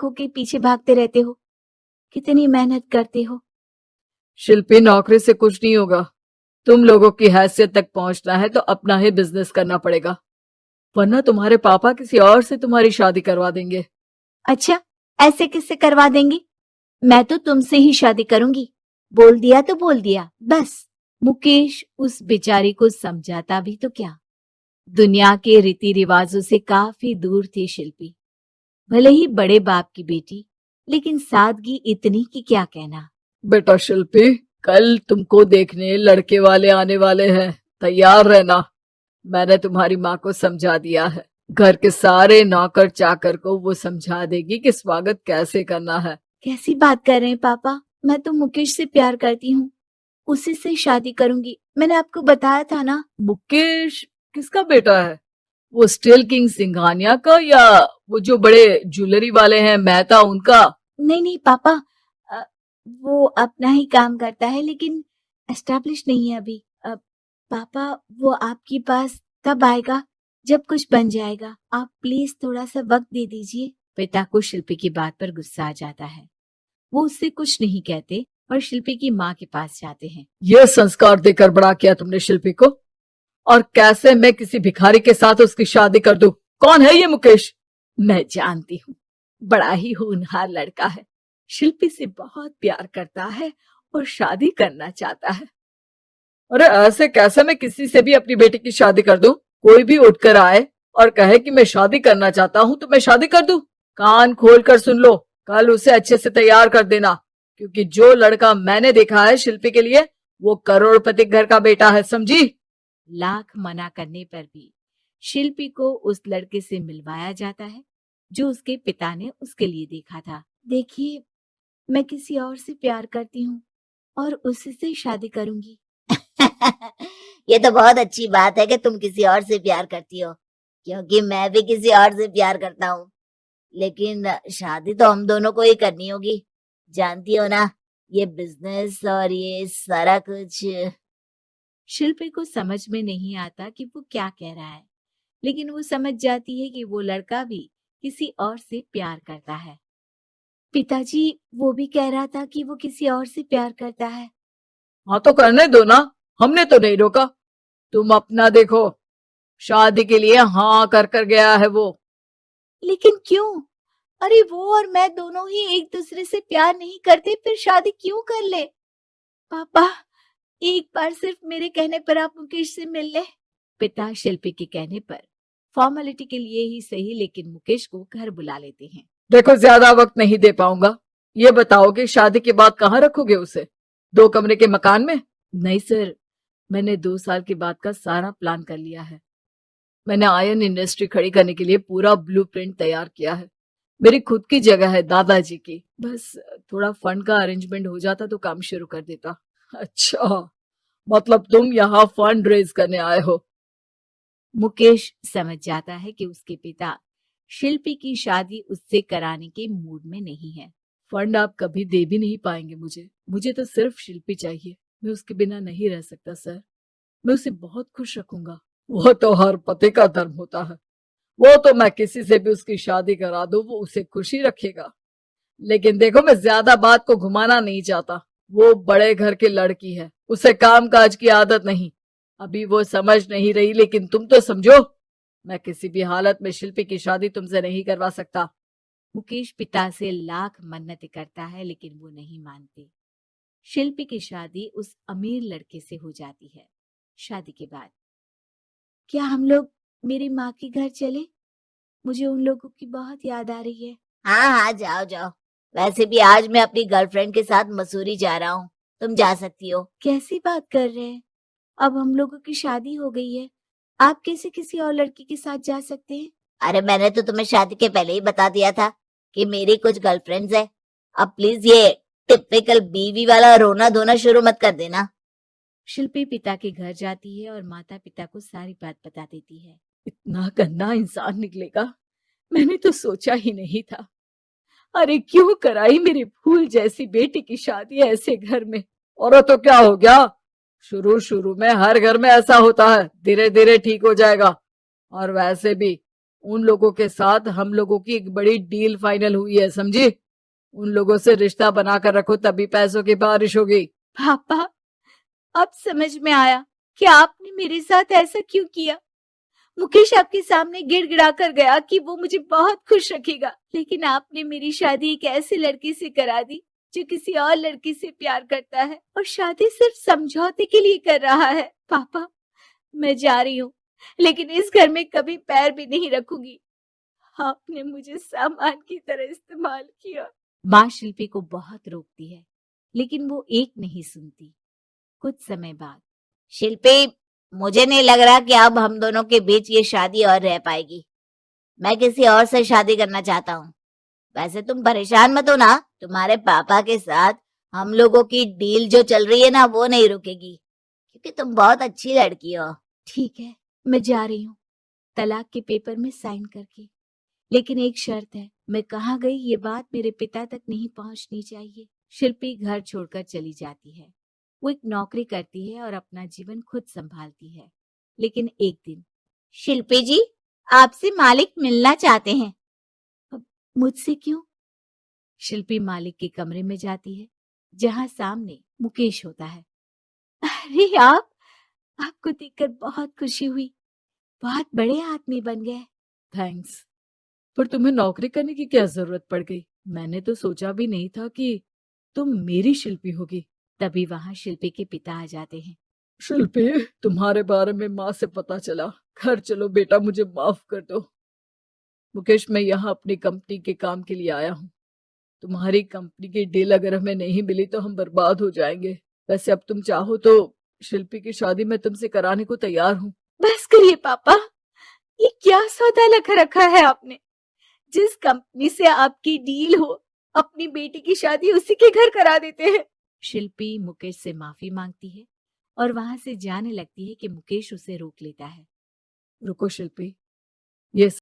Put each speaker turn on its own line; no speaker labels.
आंखों के पीछे भागते रहते हो? कितनी मेहनत करते हो?
शिल्पी, नौकरी से कुछ नहीं होगा। तुम लोगों की हैसियत तक पहुंचना है तो अपना ही बिजनेस करना पड़ेगा, वरना तुम्हारे पापा किसी और से तुम्हारी शादी करवा देंगे।
अच्छा, ऐसे किससे करवा देंगे? मैं तो तुमसे ही शादी करूंगी। बोल दिया तो बोल दिया, बस। मुकेश उस बेचारी को समझाता भी तो क्या। दुनिया के रीति रिवाजों से काफी दूर थी शिल्पी। भले ही बड़े बाप की बेटी, लेकिन सादगी इतनी कि क्या कहना।
बेटा शिल्पी, कल तुमको देखने लड़के वाले आने वाले हैं, तैयार रहना। मैंने तुम्हारी माँ को समझा दिया है। घर के सारे नौकर चाकर को वो समझा देगी कि स्वागत कैसे करना है।
कैसी बात कर रहे हैं पापा? मैं तो मुकेश से प्यार करती हूँ, उसी से शादी करूंगी। मैंने आपको बताया था ना।
मुकेश किसका बेटा है? वो स्टील किंग सिंघानिया का, या वो जो बड़े ज्वेलरी वाले हैं मेहता, उनका?
नहीं नहीं पापा, अ, वो अपना ही काम करता है, लेकिन एस्टेब्लिश नहीं है अभी। पापा, वो आपके पास तब आएगा जब कुछ बन जाएगा। आप प्लीज थोड़ा सा वक्त दे दीजिए। पिता को शिल्पी की बात पर गुस्सा आ जाता है। वो उससे कुछ नहीं कहते और शिल्पी की माँ के पास जाते हैं।
ये संस्कार देकर बड़ा किया तुमने शिल्पी को, और कैसे मैं किसी भिखारी के साथ उसकी शादी कर दूं? कौन है ये मुकेश?
मैं जानती हूँ, बड़ा ही होनहार लड़का है। शिल्पी से बहुत प्यार करता है और शादी करना चाहता है।
अरे ऐसे कैसे मैं किसी से भी अपनी बेटी की शादी कर दूं? कोई भी उठकर आए और कहे कि मैं शादी करना चाहता हूं तो मैं शादी कर दूं? कान खोल कर सुन लो, कल उसे अच्छे से तैयार कर देना, क्योंकि जो लड़का मैंने देखा है शिल्पी के लिए, वो करोड़पति घर का बेटा है, समझी?
लाख मना करने पर भी शिल्पी को उस लड़के से मिलवाया जाता है जो उसके पिता ने उसके लिए देखा था। देखिए, मैं किसी और से प्यार करती हूँ और उसी से शादी करूंगी।
ये तो बहुत अच्छी बात है कि तुम किसी और से प्यार करती हो, क्योंकि मैं भी किसी और से प्यार करता हूँ। लेकिन शादी तो हम दोनों को ही करनी होगी, जानती हो ना, ये बिजनेस और ये सारा कुछ।
शिल्पी को समझ में नहीं आता कि वो क्या कह रहा है, लेकिन वो समझ जाती है कि वो लड़का भी किसी और से प्यार करता है। पिताजी, वो भी कह रहा था कि वो किसी और से प्यार करता है।
हाँ तो करने दो ना, हमने तो नहीं रोका। तुम अपना देखो, शादी के लिए हाँ कर गया है वो।
लेकिन क्यों? अरे वो और मैं दोनों ही एक दूसरे से प्यार नहीं करते, फिर शादी क्यों कर ले? पापा, एक बार सिर्फ मेरे कहने पर आप मुकेश से मिल ले। पिता शिल्पी के कहने पर फॉर्मेलिटी के लिए ही सही, लेकिन मुकेश को घर बुला लेते हैं।
देखो, ज्यादा वक्त नहीं दे पाऊंगा। ये बताओ कि शादी के बाद कहाँ रखोगे उसे? 2 कमरे के मकान में?
नहीं सर, मैंने 2 साल के बाद का सारा प्लान कर लिया है। मैंने आयरन इंडस्ट्री खड़ी करने के लिए पूरा ब्लूप्रिंट तैयार किया है। मेरी खुद की जगह है दादाजी की। बस थोड़ा फंड का अरेंजमेंट हो जाता तो काम शुरू कर देता।
अच्छा, मतलब तुम यहाँ फंड रेज करने आए हो?
मुकेश समझ जाता है कि उसके पिता शिल्पी की शादी उससे कराने के मूड में नहीं है।
फंड आप कभी दे भी नहीं पाएंगे मुझे तो सिर्फ शिल्पी चाहिए। मैं उसके बिना नहीं रह सकता सर। मैं उसे बहुत खुश रखूंगा। वो तो हर पति का धर्म होता है। वो तो मैं किसी से भी उसकी शादी करा दूं, वो उसे खुशी रखेगा। लेकिन देखो, मैं ज्यादा बात को घुमाना नहीं चाहता। वो बड़े घर की लड़की है, उसे काम काज की आदत नहीं। अभी वो समझ नहीं रही, लेकिन तुम तो समझो। मैं किसी भी हालत में शिल्पी की शादी तुमसे नहीं करवा सकता।
मुकेश पिता से लाख मन्नतें करता है, लेकिन वो नहीं मानते। शिल्पी की शादी उस अमीर लड़के से हो जाती है। शादी के बाद क्या हम लोग मेरी माँ के घर चले? मुझे उन लोगों की बहुत याद आ रही है।
हाँ हाँ, जाओ जाओ। वैसे भी आज मैं अपनी गर्लफ्रेंड के साथ मसूरी जा रहा हूँ, तुम जा सकती हो।
कैसी बात कर रहे हैं? अब हम लोगों की शादी हो गई है, आप कैसे किसी और लड़की के साथ जा सकते हैं?
अरे मैंने तो तुम्हें शादी के पहले ही बता दिया था कि मेरी कुछ गर्लफ्रेंड्स है। अब प्लीज ये टिपिकल बीवी वाला रोना धोना शुरू मत कर देना।
शिल्पी पिता के घर जाती है और माता पिता को सारी बात बता देती है।
इतना गंदा इंसान निकलेगा, मैंने तो सोचा ही नहीं था। अरे क्यों कराई मेरी फूल जैसी बेटी की शादी ऐसे घर में? और तो क्या हो गया, शुरू शुरू में हर घर में ऐसा होता है, धीरे धीरे ठीक हो जाएगा। और वैसे भी उन लोगों के साथ हम लोगों की एक बड़ी डील फाइनल हुई है, समझी? उन लोगों से रिश्ता बनाकर रखो, तभी पैसों की बारिश होगी।
पापा, अब समझ में आया कि आपने मेरे साथ ऐसा क्यों किया। मुकेश आपके सामने गिड़गिड़ा कर गया कि वो मुझे बहुत खुश रखेगा, लेकिन आपने मेरी शादी एक ऐसे लड़के से करा दी जो किसी और लड़की से प्यार करता है और शादी सिर्फ समझौते के लिए कर रहा है। पापा, मैं जा रही हूँ, लेकिन इस घर में कभी पैर भी नहीं रखूंगी। आपने मुझे सामान की तरह इस्तेमाल किया। माँ शिल्पी को बहुत रोकती है, लेकिन वो एक नहीं सुनती। कुछ समय बाद,
शिल्पी, मुझे नहीं लग रहा कि अब हम दोनों के बीच ये शादी और रह पाएगी। मैं किसी और से शादी करना चाहता हूँ। वैसे तुम परेशान मत हो ना, तुम्हारे पापा के साथ हम लोगों की डील जो चल रही है ना, वो नहीं रुकेगी, क्योंकि तुम बहुत अच्छी लड़की हो।
ठीक है, मैं जा रही हूँ, तलाक के पेपर में साइन करके। लेकिन एक शर्त है, मैं कहाँ गई ये बात मेरे पिता तक नहीं पहुंचनी चाहिए। शिल्पी घर छोड़कर चली जाती है। वो एक नौकरी करती है और अपना जीवन खुद संभालती है। लेकिन एक दिन,
शिल्पी जी, आपसे मालिक मिलना चाहते हैं।
अब मुझसे क्यों? शिल्पी मालिक के कमरे में जाती है, जहां सामने मुकेश होता है। अरे आपको देखकर बहुत खुशी हुई, बहुत बड़े आदमी बन गए।
थैंक्स, पर तुम्हें नौकरी करने की क्या जरूरत पड़ गई? मैंने तो सोचा भी नहीं था कि तुम मेरी शिल्पी होगी।
तभी वहां शिल्पी के पिता आ जाते हैं।
शिल्पी, तुम्हारे बारे में माँ से पता चला। घर चलो बेटा, मुझे माफ कर दो। मुकेश, मैं यहाँ अपनी कंपनी के काम के लिए आया हूँ। तुम्हारी कंपनी की डील अगर हमें नहीं मिली तो हम बर्बाद हो जाएंगे। वैसे अब तुम चाहो तो शिल्पी की शादी मैं तुमसे कराने को तैयार हूँ।
बस करिए पापा, ये क्या सौदा लगा रखा है आपने? जिस कंपनी से आपकी डील हो, अपनी बेटी की शादी उसी के घर करा देते हैं। शिल्पी मुकेश से माफी मांगती है और वहां से जाने लगती है कि मुकेश उसे रोक लेता है।
रुको शिल्पी, ये